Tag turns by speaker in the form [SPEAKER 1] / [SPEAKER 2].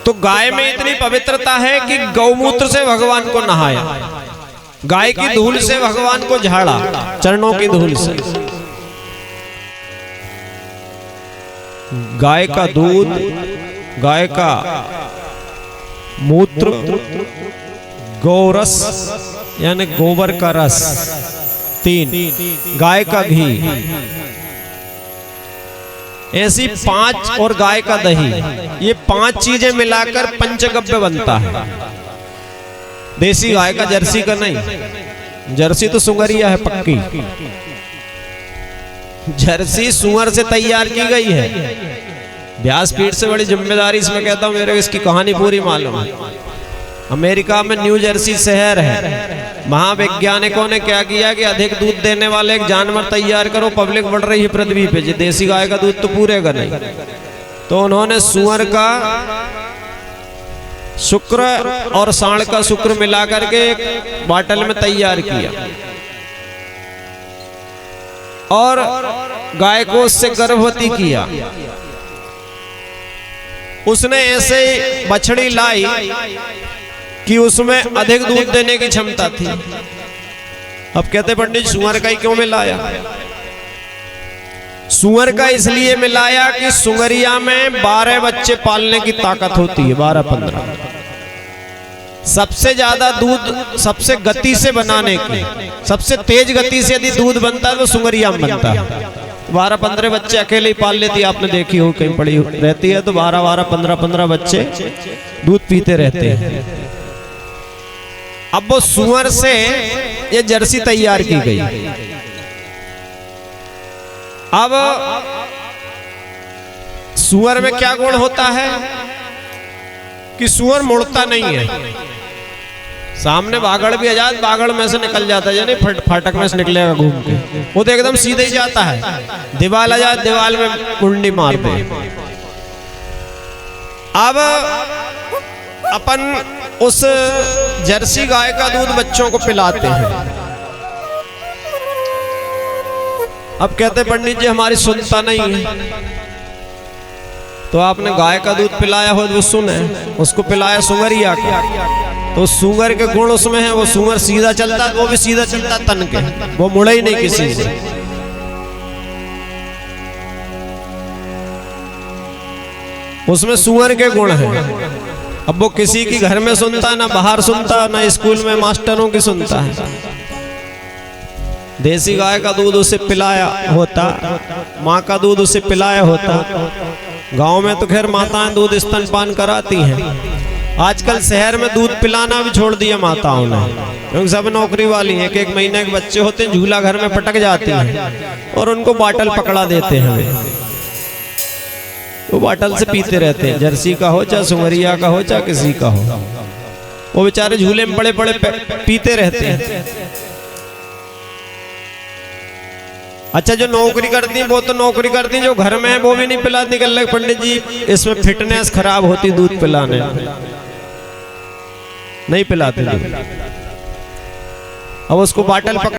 [SPEAKER 1] तो गाय में इतनी पवित्रता है कि गौमूत्र से भगवान को नहाया, गाय की धूल से भगवान को झाड़ा, चरणों की धूल से। गाय का दूध, गाय का मूत्र, गौरस यानी गोबर का रस 3, गाय का घी, ऐसी 5 और गाय का दही, ये 5 चीजें मिलाकर पंचगव्य बनता है। देसी गाय का, जर्सी का नहीं। जर्सी तो सुंगरिया है पक्की, जर्सी सुअर से तैयार की गई है। व्यासपीठ से बड़ी जिम्मेदारी इसमें कहता हूं, मेरे को इसकी कहानी पूरी मालूम है। अमेरिका में न्यू जर्सी शहर है, महावैज्ञानिकों ने क्या किया कि अधिक दूध देने वाले एक जानवर तैयार करो, पब्लिक बढ़ रही है पृथ्वी पे, देसी गाय का दूध तो पूरेगा नहीं। तो उन्होंने सुअर का शुक्र और सांड का शुक्र मिला करके एक बाटल में तैयार किया और गाय को उससे गर्भवती किया। उसने ऐसे बछड़ी लाई कि उसमें अधिक दूध देने की क्षमता थी। अब कहते पंडित सुअर का ही क्यों मिलाया? सुअर का इसलिए मिलाया कि सुअरिया में 12 बच्चे पालने की ताकत होती है, 12-15। सबसे ज्यादा दूध सबसे गति से बनाने की, सबसे तेज गति से यदि दूध बनता है तो सुअरिया में बनता है। 12-15 बच्चे अकेले ही पाल लेती है, आपने देखी हो, कहीं पड़ी रहती है तो 12-12, 15-15 बच्चे दूध पीते रहते हैं। अब वो सुअर से ये जर्सी तैयार की गई। अब सुअर में क्या गुण होता है कि सुअर मुड़ता नहीं है। सामने बागड़ भी आजाद, बागड़ में से निकल जाता है, यानी फाटक में से निकलेगा घूम के, वो तो एकदम सीधे ही जाता है। दीवाल आजाद, दीवाल में कुंडी मार दे। अब अपन उस जर्सी गाय का दूध बच्चों को पिलाते हैं। अब कहते पंडित जी हमारी सुनता नहीं है। तो आपने गाय का दूध पिलाया हो तो वो सुने, उसको पिलाया सुअरिया का, तो सुअर के गुण उसमें है। वो सुअर सीधा चलता, वो भी सीधा चलता तन के, वो मुड़े ही नहीं किसी से। उसमें सुअर के गुण हैं। अब वो किसी की घर में सुनता, ना बाहर सुनता, ना स्कूल में मास्टरों की सुनता है। देसी गाय का दूध उसे पिलाया होता, माँ का दूध उसे पिलाया होता। गांव में तो खैर माताएं दूध स्तनपान कराती हैं। आजकल शहर में दूध पिलाना भी छोड़ दिया माताओं ने, क्योंकि सब नौकरी वाली हैं। एक महीने के बच्चे होते हैं, झूला घर में पटक जाती हैं और उनको बाटल पकड़ा देते हैं। वो बाटल से पीते रहते हैं, जर्सी का हो चाहे सुअरिया का हो चाहे किसी का हो, वो बेचारे झूले में बड़े बड़े पीते रहते हैं। अच्छा, जो नौकरी करती हैं वो तो नौकरी करती हैं, जो घर में है वो भी नहीं पिला निकल रहे पंडित जी, इसमें फिटनेस खराब होती दूध पिलाने, नहीं पिलाते। अब उसको बाटल पकड़